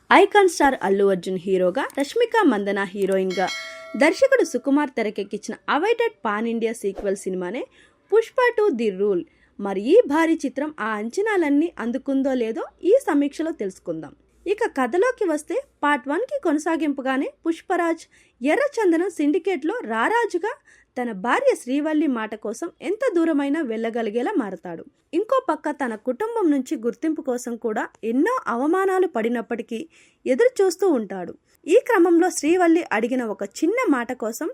Icon star Allu Arjun హీరోగా, రష్మిక మందన హీరోయిన్గా దర్శకుడు సుకుమార్ తెరకెక్కించిన అవైటెడ్ పాన్ ఇండియా సీక్వెల్ సినిమానే పుష్ప 2 ది రూల్. మరి ఈ భారీ చిత్రం ఆ అంచనాలన్నీ అందుకుందో లేదో ఈ సమీక్షలో తెలుసుకుందాం. ఇక కథలోకి వస్తే పార్ట్ 1కి కొనసాగింపుగానే పుష్పరాజ్ ఎర్రచందనం సిండికేట్లో రారాజుగా తన భార్య శ్రీవల్లి మాట కోసం ఎంత దూరమైనా వెళ్ళగలిగేలా మారతాడు. ఇంకో పక్క తన కుటుంబం నుంచి గుర్తింపు కోసం కూడా ఎన్నో అవమానాలు పడినప్పటికీ ఎదురు చూస్తూ ఉంటాడు. ఈ క్రమంలో శ్రీవల్లి అడిగిన ఒక చిన్న మాట కోసం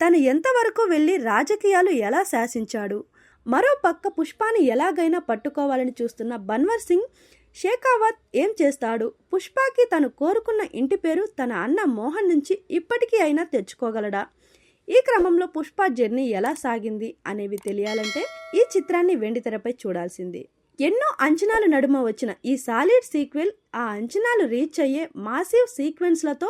తను ఎంతవరకు వెళ్ళి రాజకీయాలు ఎలా శాసించాడు. మరో పక్క పుష్పాని ఎలాగైనా పట్టుకోవాలని చూస్తున్న బన్వర్ సింగ్ షేకావత్ ఏం చేస్తాడు. పుష్పకి తను కోరుకున్న ఇంటి పేరు తన అన్న మోహన్ నుంచి ఇప్పటికీ అయినా తెచ్చుకోగలడా. ఈ క్రమంలో పుష్ప జర్నీ ఎలా సాగింది అనేవి తెలియాలంటే ఈ చిత్రాన్ని వెండితెరపై చూడాల్సింది. ఎన్నో అంచనాల నడుమ వచ్చిన ఈ సాలిడ్ సీక్వెల్ ఆ అంచనాలు రీచ్ అయ్యే మాసివ్ సీక్వెన్స్లతో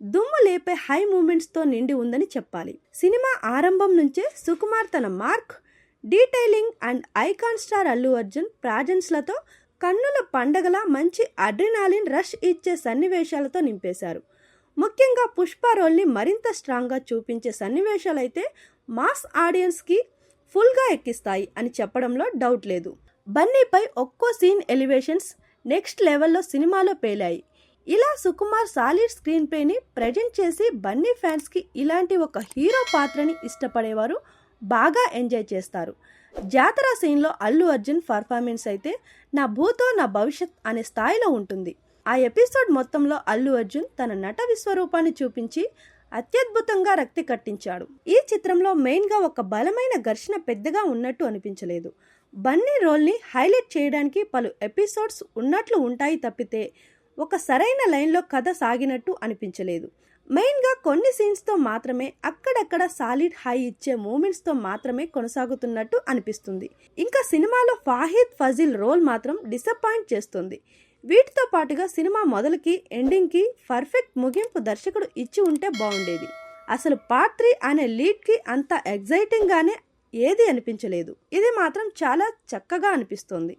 దుమ్ము లేపే హై మూమెంట్స్తో నిండి ఉందని చెప్పాలి. సినిమా ఆరంభం నుంచే సుకుమార్ తన mark, detailing and icon star Allu Arjun ప్రాజెన్స్లతో కన్నుల పండగలా మంచి అడ్రినాలిన్ రష్ ఇచ్చే సన్నివేశాలతో నింపేశారు. ముఖ్యంగా పుష్ప రోల్ని మరింత స్ట్రాంగ్గా చూపించే సన్నివేశాలైతే మాస్ ఆడియన్స్కి ఫుల్గా ఎక్కిస్తాయి అని చెప్పడంలో డౌట్ లేదు. బన్నీపై ఒక్కో సీన్ ఎలివేషన్స్ నెక్స్ట్ లెవెల్లో సినిమాలో పేలాయి. ఇలా సుకుమార్ సాలిడ్ స్క్రీన్ ప్లేని ప్రజెంట్ చేసి బన్నీ ఫ్యాన్స్కి ఇలాంటి ఒక హీరో పాత్రని ఇష్టపడేవారు బాగా ఎంజాయ్ చేస్తారు. జాతర సీన్లో అల్లు అర్జున్ పర్ఫార్మెన్స్ అయితే నా భూతో నా భవిష్యత్ అనే స్థాయిలో ఉంటుంది. ఆ ఎపిసోడ్ మొత్తంలో అల్లు అర్జున్ తన నట విశ్వరూపాన్ని చూపించి అత్యద్భుతంగా రక్తి కట్టించాడు. ఈ చిత్రంలో మెయిన్గా ఒక బలమైన ఘర్షణ పెద్దగా ఉన్నట్టు అనిపించలేదు. బన్నీ రోల్ని హైలైట్ చేయడానికి పలు ఎపిసోడ్స్ ఉన్నట్లు ఉంటాయి తప్పితే ఒక సరైన లైన్లో కథ సాగినట్టు అనిపించలేదు. మెయిన్గా కొన్ని సీన్స్తో మాత్రమే, అక్కడక్కడ సాలిడ్ హై ఇచ్చే మూమెంట్స్తో మాత్రమే కొనసాగుతున్నట్టు అనిపిస్తుంది. ఇంకా సినిమాలో ఫాహిద్ ఫజిల్ రోల్ మాత్రం డిసప్పాయింట్ చేస్తుంది. వీటితో పాటుగా సినిమా మొదలుకి ఎండింగ్కి పర్ఫెక్ట్ ముగింపు దర్శకుడు ఇచ్చి ఉంటే బాగుండేది. అసలు పార్ట్ 3 అనే లీడ్కి అంత ఎగ్జైటింగ్గానే ఏది అనిపించలేదు. ఇది మాత్రం చాలా చక్కగా అనిపిస్తోంది.